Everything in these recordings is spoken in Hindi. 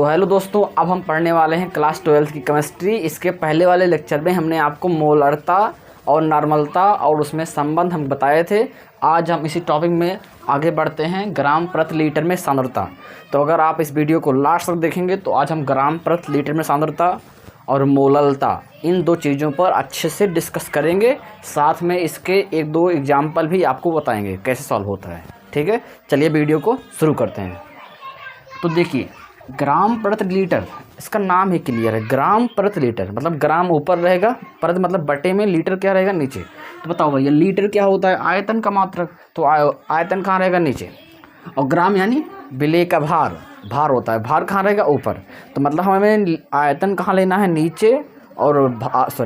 तो हेलो दोस्तों, अब हम पढ़ने वाले हैं क्लास 12 की केमिस्ट्री। इसके पहले वाले लेक्चर में हमने आपको मोलरता और नॉर्मलता और उसमें संबंध हम बताए थे। आज हम इसी टॉपिक में आगे बढ़ते हैं, ग्राम प्रति लीटर में सांद्रता। तो अगर आप इस वीडियो को लास्ट तक देखेंगे तो आज हम ग्राम प्रति लीटर में सांद्रता और मोललता इन दो चीज़ों पर अच्छे से डिस्कस करेंगे। साथ में इसके एक दो एग्जाम्पल भी आपको बताएंगे कैसे सॉल्व होता है। ठीक है, चलिए वीडियो को शुरू करते हैं। तो देखिए, ग्राम प्रति लीटर, इसका नाम ही क्लियर है। ग्राम प्रति लीटर मतलब ग्राम ऊपर रहेगा, प्रति मतलब बटे में, लीटर क्या रहेगा नीचे। तो बताओ भैया, लीटर क्या होता है? आयतन का मात्रक। तो आयतन कहाँ रहेगा? नीचे। और ग्राम यानी विलेय का भार, भार होता है। भार कहाँ रहेगा? ऊपर। तो मतलब हमें आयतन कहाँ लेना है? नीचे। और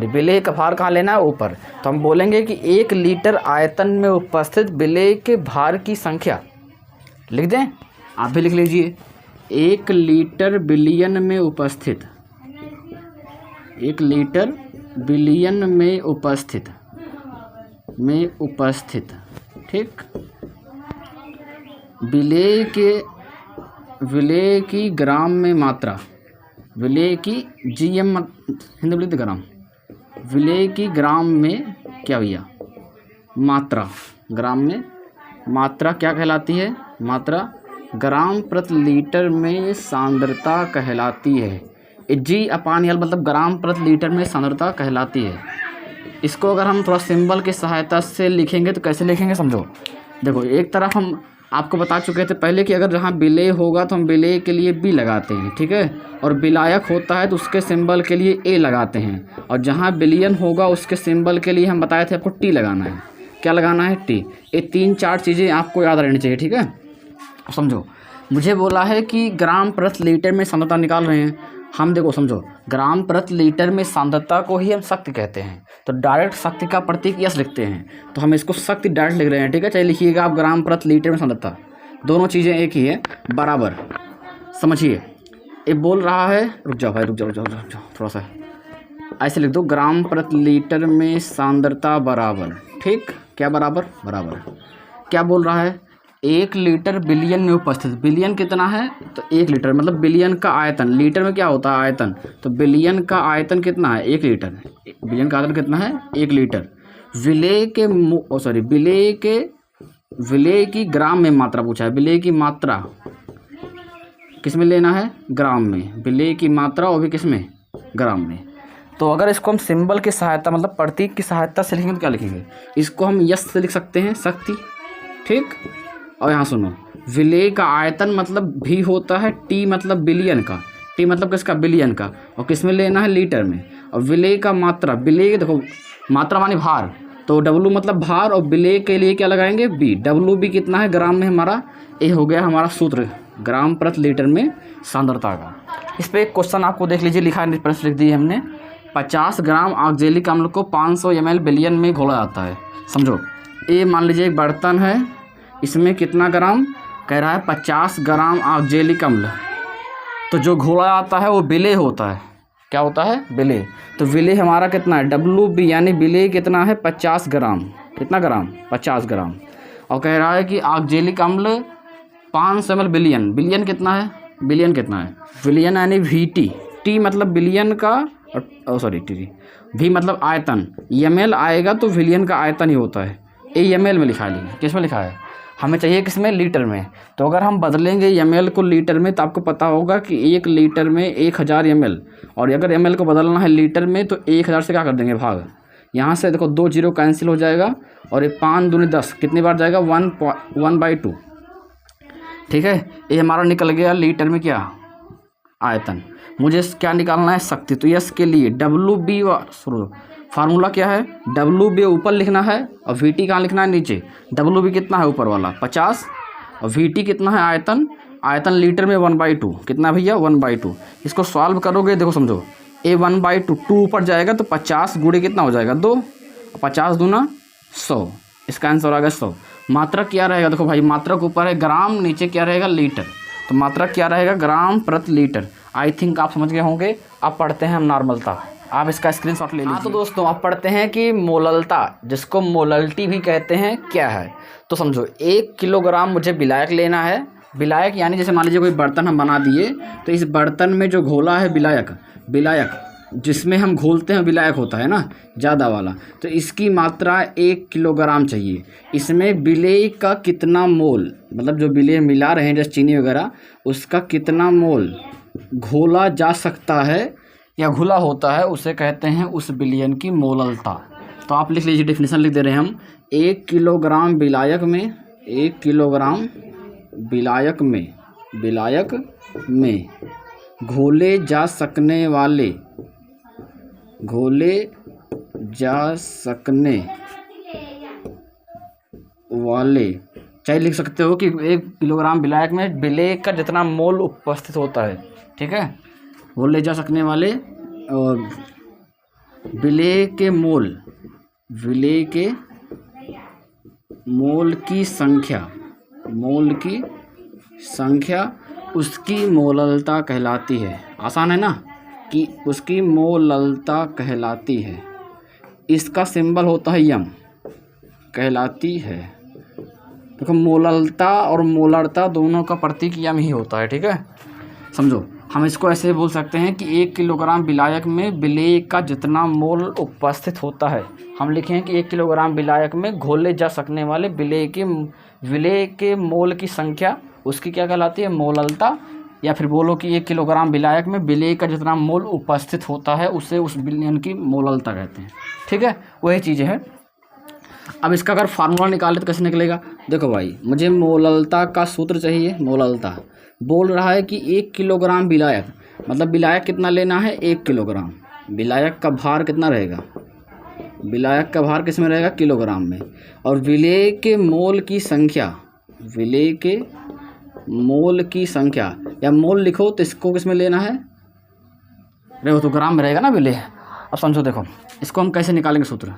विलेय का भार कहाँ लेना है? ऊपर। तो हम बोलेंगे कि 1 लीटर आयतन में उपस्थित विलेय के भार की संख्या लिख दें, आप भी लिख लीजिए। 1 लीटर बिलियन में उपस्थित, 1 लीटर बिलियन में उपस्थित, ठीक, विलेय की ग्राम में मात्रा, विलेय की जीएम हिंदी में ग्राम, विलेय की ग्राम में क्या भैया? मात्रा। ग्राम में मात्रा क्या कहलाती है? मात्रा ग्राम प्रति लीटर में सांद्रता कहलाती है। G/L मतलब ग्राम प्रति लीटर में सांद्रता कहलाती है। इसको अगर हम थोड़ा सिंबल की सहायता से लिखेंगे तो कैसे लिखेंगे समझो। देखो, एक तरफ हम आपको बता चुके थे पहले कि अगर जहाँ विलेय होगा तो हम विलेय के लिए B लगाते हैं, ठीक है, और विलायक होता है तो उसके सिंबल के लिए A लगाते हैं, और जहाँ बिलियन होगा उसके सिंबल के लिए हम बताए थे आपको T लगाना है। क्या लगाना है? T। ये 3-4 चीज़ें आपको याद रहनी चाहिए, ठीक है। समझो, मुझे बोला है कि ग्राम प्रति लीटर में सांद्रता निकाल रहे हैं हम। देखो समझो, ग्राम प्रति लीटर में सांद्रता को ही हम शक्ति कहते हैं, तो डायरेक्ट शक्ति का प्रतीक यस लिखते हैं, तो हम इसको शक्ति डायरेक्ट लिख रहे हैं, ठीक है। चलिए लिखिएगा आप, ग्राम प्रति लीटर में सांद्रता, दोनों चीज़ें एक ही है, बराबर। समझिए, ये बोल रहा है, रुक जाओ भाई, रुक जाओ थोड़ा सा ऐसे लिख दो, ग्राम प्रति लीटर में सांद्रता बराबर, ठीक, क्या बराबर? बराबर। क्या बोल रहा है? 1 लीटर बिलियन में उपस्थित। बिलियन कितना है? तो 1 लीटर मतलब बिलियन का आयतन। लीटर में क्या होता है? आयतन। तो बिलियन का आयतन कितना है? 1 लीटर। बिलियन का आयतन कितना है? 1 लीटर। विलेय की ग्राम में मात्रा पूछा है। विलेय की मात्रा किस में लेना है? ग्राम में। विलेय की मात्रा और भी किस में? ग्राम में। तो अगर इसको हम सिंबल की सहायता मतलब प्रतीक की सहायता से लिखेंगे तो क्या लिखेंगे? इसको हम यस से लिख सकते हैं, शक्ति, ठीक। और यहाँ सुनो, विलेय का आयतन मतलब भी होता है, टी मतलब बिलियन का, टी मतलब किसका? बिलियन का, और किस में लेना है? लीटर में। और विलेय का मात्रा, विलेय देखो मात्रा मानी भार, तो डब्लू मतलब भार, और विलेय के लिए क्या लगाएंगे? बी। डब्लू बी कितना है ग्राम में हमारा? ये हो गया हमारा सूत्र ग्राम प्रति लीटर में सांद्रता का। इस पर एक क्वेश्चन आपको देख लीजिए, लिखा है, प्रश्न लिख दिए हमने। 50 ग्राम ऑक्जेलिक अम्ल को 500 ml बिलियन में घोला जाता है। समझो, ये मान लीजिए एक बर्तन है, इसमें कितना ग्राम? कह रहा है 50 ग्राम ऑक्जेलिक अम्ल। तो जो घोला आता है वो विलेय होता है। क्या होता है? विलेय। तो विलेय हमारा कितना है? WB यानी विलेय कितना है? 50 ग्राम। कितना ग्राम? 50 ग्राम। और कह रहा है कि ऑक्जेलिक अम्ल 500 ml बिलियन। बिलियन कितना है? बिलियन कितना है? बिलियन यानी VT। T मतलब बिलियन का, टी, V मतलब आयतन, ml आएगा तो बिलियन का आयतन ही होता है। ये ml में लिखा है, किस में लिखा है? हमें चाहिए किस में? लीटर में। तो अगर हम बदलेंगे ml को लीटर में तो आपको पता होगा कि 1 लीटर में 1000 ml, और अगर ml को बदलना है लीटर में तो 1000 से क्या कर देंगे? भाग। यहाँ से देखो 2 जीरो कैंसिल हो जाएगा, और ये 5 दूनी 10 कितनी बार जाएगा? 1/2, ठीक है। ये हमारा निकल गया लीटर में क्या? आयतन। मुझे क्या निकालना है? शक्ति। तो यस के लिए WB फार्मूला क्या है? WB ऊपर लिखना है और VT कहाँ लिखना है? नीचे। WB कितना है? ऊपर वाला 50, और VT कितना है? आयतन। आयतन लीटर में 1/2 कितना भैया? 1/2। इसको सॉल्व करोगे, देखो समझो, ये 1/2, 2 ऊपर जाएगा तो 50 गुणे कितना हो जाएगा? 2। 50 दूना 100, इसका आंसर आ गया 100। मात्रा क्या रहेगा? देखो भाई, मात्रा के ऊपर है ग्राम, नीचे क्या रहेगा? लीटर। तो मात्रा क्या रहेगा? ग्राम प्रति लीटर। आई थिंक आप समझ गए होंगे। अब पढ़ते हैं हम नॉर्मलता। आप इसका स्क्रीनशॉट ले लीजिए। तो दोस्तों, आप पढ़ते हैं कि मोललता, जिसको मोलल्टी भी कहते हैं, क्या है। तो समझो, 1 किलोग्राम मुझे विलायक लेना है विलायक यानी जैसे मान लीजिए कोई बर्तन हम बना दिए, तो इस बर्तन में जो घोला है विलायक जिसमें हम घोलते हैं विलायक होता है ना ज़्यादा वाला, तो इसकी मात्रा 1 किलोग्राम चाहिए। इसमें विलेय का कितना मोल, मतलब जो विलेय मिला रहे हैं जैसे चीनी वगैरह, उसका कितना मोल घोला जा सकता है या घुला होता है, उसे कहते हैं उस विलयन की मोललता। तो आप लिख लीजिए, डेफिनेशन लिख दे रहे हैं हम, 1 किलोग्राम विलायक में 1 किलोग्राम विलायक में घोले जा सकने वाले चाहे लिख सकते हो कि 1 किलोग्राम विलायक में विलेय का जितना मोल उपस्थित होता है, ठीक है, घोले जा सकने वाले और विलेय के मोल की संख्या उसकी मोललता कहलाती है। आसान है ना कि उसकी मोललता कहलाती है। इसका सिंबल होता है यम, कहलाती है। देखो मोललता और मोलरता दोनों का प्रतीक यम ही होता है, ठीक है। समझो, हम इसको ऐसे बोल सकते हैं कि 1 किलोग्राम विलायक में विलेय का जितना मोल उपस्थित होता है, हम लिखें कि 1 किलोग्राम विलायक में घोले जा सकने वाले विलेय के मोल की संख्या उसकी क्या कहलाती है, मोललता। या फिर बोलो कि 1 किलोग्राम विलायक में विलेय का जितना मोल उपस्थित होता है उसे उस विलयन की मोललता कहते हैं, ठीक है, वही चीज़ है। अब इसका अगर फार्मूला निकाले तो कैसे निकलेगा? देखो भाई, मुझे मोललता का सूत्र चाहिए। मोललता बोल रहा है कि 1 किलोग्राम विलायक, मतलब विलायक कितना लेना है, 1 किलोग्राम। विलायक का भार कितना रहेगा, विलायक का भार किस में रहेगा, किलोग्राम में। और विलेय के मोल की संख्या या मोल लिखो तो इसको किस में लेना है, देखो तो ग्राम में रहेगा ना विलेय। अब समझो, देखो इसको हम कैसे निकालेंगे सूत्र।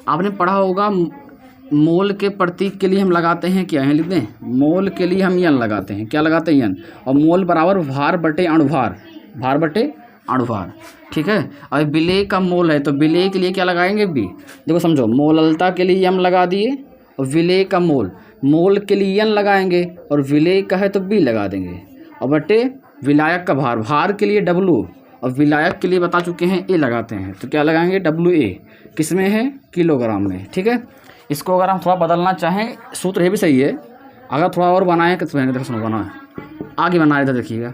आपने पढ़ा होगा मोल के प्रतीक के लिए हम लगाते हैं क्या, यहाँ लिख दें, मोल के लिए हम यन लगाते हैं। क्या लगाते हैं, यन। और मोल बराबर भार बटे अणुभार, ठीक है। और विलेय का मोल है तो विलेय के लिए क्या लगाएंगे, बी। देखो समझो, मोललता के लिए यम लगा दिए और विलेय का मोल के लिए यन लगाएंगे और विलेय का है तो बी लगा देंगे। और बटे विलायक का भार के लिए डब्लू और विलायक के लिए बता चुके हैं ए लगाते हैं, तो क्या लगाएंगे, डब्लू ए। किस में है, किलोग्राम में, ठीक है। इसको अगर हम थोड़ा बदलना चाहें, सूत्र ये भी सही है, अगर थोड़ा और बनाएं तो देखो सुनो, आगे बनाए तो देखिएगा,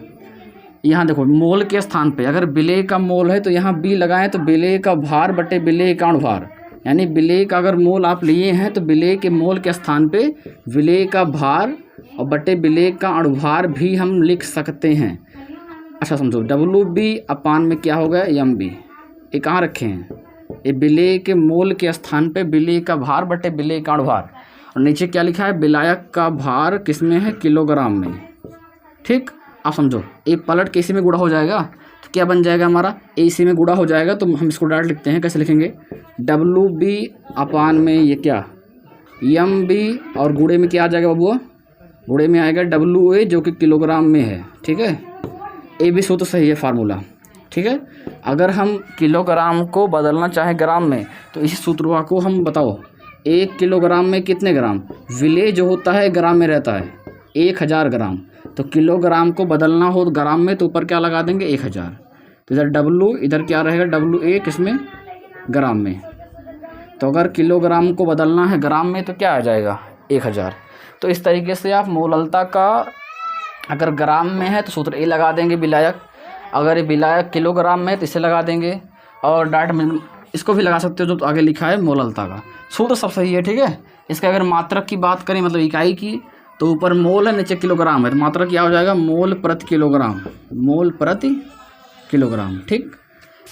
यहाँ देखो मोल के स्थान पे अगर विलेय का मोल है तो यहाँ बी लगाएं तो विलेय का भार बटे विलेय का अणुभार, यानी विलेय का अगर मोल आप लिए हैं तो विलेय के मोल के स्थान पे विलेय का भार और बटे विलेय का अणुभार भी हम लिख सकते हैं। अच्छा समझो, डब्लू बी अपान में क्या हो गया, यम बी। ये कहाँ रखे हैं, ये विलेय के मोल के स्थान पे विलेय का भार बटे विलेय का अणुभार, और नीचे क्या लिखा है, विलायक का भार किस में है, किलोग्राम में, ठीक। आप समझो, ये पलट के इसी में गुणा हो जाएगा तो क्या बन जाएगा हमारा, इसी में गुणा हो जाएगा। तो हम इसको डायरेक्ट लिखते हैं, कैसे लिखेंगे, डब्लू बी अपान में ये क्या, यम बी, और गुणे में क्या आ जाएगा बाबू, गुणे में आएगा डब्लू ए जो कि किलोग्राम में है, ठीक है। ए भी सूत्र सही है, फार्मूला, ठीक है। अगर हम किलोग्राम को बदलना चाहें ग्राम में तो इसी सूत्र को हम बताओ, 1 किलोग्राम में कितने ग्राम, विलेय जो होता है ग्राम में रहता है 1000 ग्राम, तो किलोग्राम को बदलना हो ग्राम में तो ऊपर क्या लगा देंगे, 1000। तो इधर डब्लू, इधर क्या रहेगा, डब्लू ए, किसमें, ग्राम में। तो अगर किलोग्राम को बदलना है ग्राम में तो क्या आ जाएगा, 1000। तो इस तरीके से आप मोललता का अगर ग्राम में है तो सूत्र ए लगा देंगे विलायक, अगर ये विलायक किलोग्राम में तो इसे लगा देंगे, और डायरेक्ट इसको भी लगा सकते हो जो तो आगे लिखा है मोललता का। सूत्र सब सही है, ठीक है। इसका अगर मात्रक की बात करें, मतलब इकाई की, तो ऊपर मोल है नीचे किलोग्राम है, तो मात्रक क्या हो जाएगा, मोल प्रति किलोग्राम, ठीक।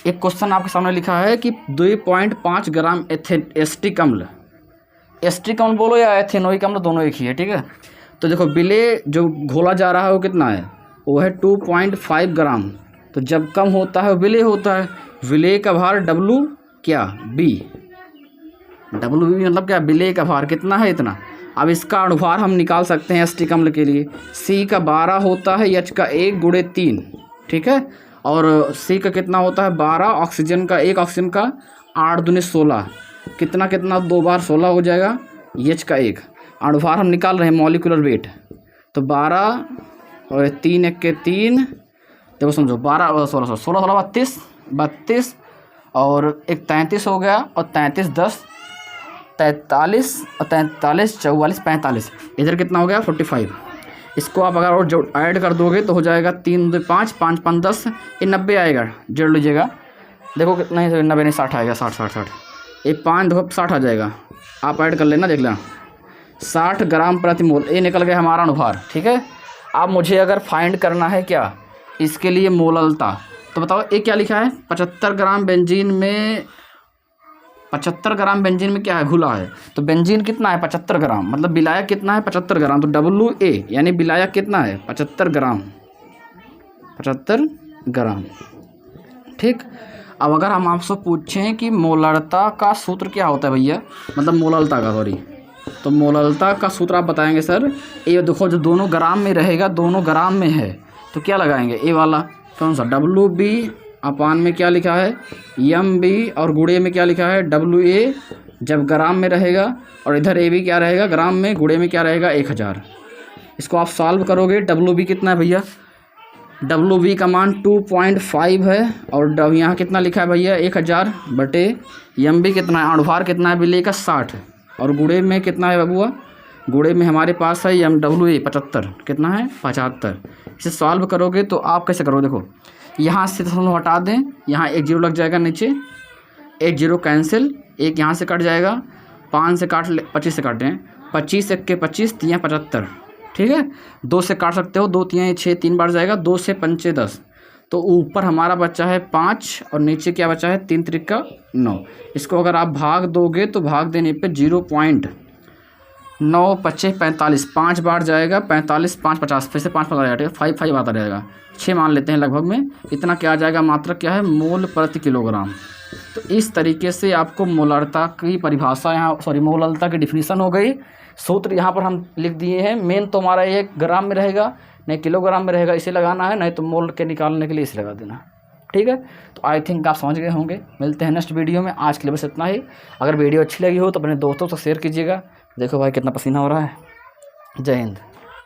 एक क्वेश्चन आपके सामने लिखा है कि 2.5 ग्राम एस्टिक अम्ल बोलो या एथेनोइक अम्ल, दोनों एक ही है, ठीक है। तो देखो विलेय जो घोला जा रहा है वो कितना है, वो है 2.5 ग्राम। तो जब कम होता है विलेय होता है, विलेय का भार डब्लू क्या, बी, डब्लू बी मतलब क्या, विलेय का भार कितना है, इतना। अब इसका अणुभार हम निकाल सकते हैं एस्टिक अम्ल के लिए, सी का 12 होता है, एच का 1 गुणे 3, ठीक है। और सी का कितना होता है, 12, ऑक्सीजन का 1, ऑक्सीजन का 8 दूनी 16, कितना 2 बार 16 हो जाएगा, एच का 1। अणुभार हम निकाल रहे हैं, मॉलिक्यूलर वेट, तो 12 और 3 1 के 3, देखो समझो 12 16 16 32 32 और एक 33 हो गया और 33 10 43 और 43 44 45, इधर कितना हो गया 45। इसको आप अगर और जो ऐड कर दोगे तो हो जाएगा 3 2 5 5 5 10, ये 90 आएगा। जोड़ लीजिएगा, देखो कितना है, 90 नहीं 60 आएगा, 60 60 60, ये 5 देखो 60 आ जाएगा। आप ऐड कर लेना, देख लेना 60 ग्राम प्रति मोल, ये निकल गया हमारा अनुभार। ठीक है, अब मुझे अगर फाइंड करना है क्या इसके लिए मोललता, तो बताओ ये क्या लिखा है, 75 ग्राम बेंजीन में, 75 ग्राम बेंजीन में क्या है, घुला है। तो बेंजीन कितना है 75 ग्राम, मतलब विलायक कितना है 75 ग्राम, तो WA यानी विलायक कितना है 75 ग्राम, 75 ग्राम। ठीक, अब अगर हम आपसे पूछें कि मोलरता का सूत्र क्या होता है भैया, मतलब मोललता का, सॉरी, तो मोललता का सूत्र आप बताएंगे सर, ये देखो जो दोनों ग्राम में रहेगा, दोनों ग्राम में है, तो क्या लगाएंगे, ए वाला कौन सा, WB अपान में क्या लिखा है MB, और गुणे में क्या लिखा है WA, जब ग्राम में रहेगा, और इधर AB क्या रहेगा ग्राम में, गुणे में क्या रहेगा 1000। इसको आप सॉल्व करोगे, WB कितना है भैया, WB का मान 2.5 है, और यहाँ कितना लिखा है भैया 1000 बटे MB कितना है, अनुभार कितना है बिल्ली का 60, और गुणे में कितना है बबुआ, गुणे में हमारे पास है MWA 75, कितना है 75। इसे सॉल्व करोगे तो आप कैसे करो, देखो यहाँ से तो हटा दें, यहाँ 1 0 लग जाएगा नीचे, 1 0 कैंसिल, 1 यहाँ से कट जाएगा, 5 से काट ले, 25 से काटें, 25 1 के 25 3 75। ठीक है, 2 से काट सकते हो, 2 3 6 3 बार जाएगा, 2 से 5 10, तो ऊपर हमारा बच्चा है 5 और नीचे क्या बचा है 3 3 का 9। इसको अगर आप भाग दोगे तो भाग देने पे 0.9 25 45, 5 बार जाएगा, 45 5 50, फिर से 5 5 आ जाएगा, 5 5 आता रहेगा, 6 मान लेते हैं लगभग में, इतना क्या आ जाएगा, मात्रक क्या है मोल प्रति किलोग्राम। तो इस तरीके से आपको मोलरता की परिभाषा यहाँ, सॉरी मोलरता की डिफिनीसन हो गई। सूत्र यहाँ पर हम लिख दिए हैं, मेन तो हमारा ये ग्राम में रहेगा, नहीं किलोग्राम में रहेगा, इसे लगाना है, नहीं तो मोल के निकालने के लिए इसे लगा देना। ठीक है, तो आई थिंक आप समझ गए होंगे। मिलते हैं नेक्स्ट वीडियो में, आज के लिए बस इतना ही। अगर वीडियो अच्छी लगी हो तो अपने दोस्तों से शेयर कीजिएगा। देखो भाई कितना पसीना हो रहा है। जय हिंद।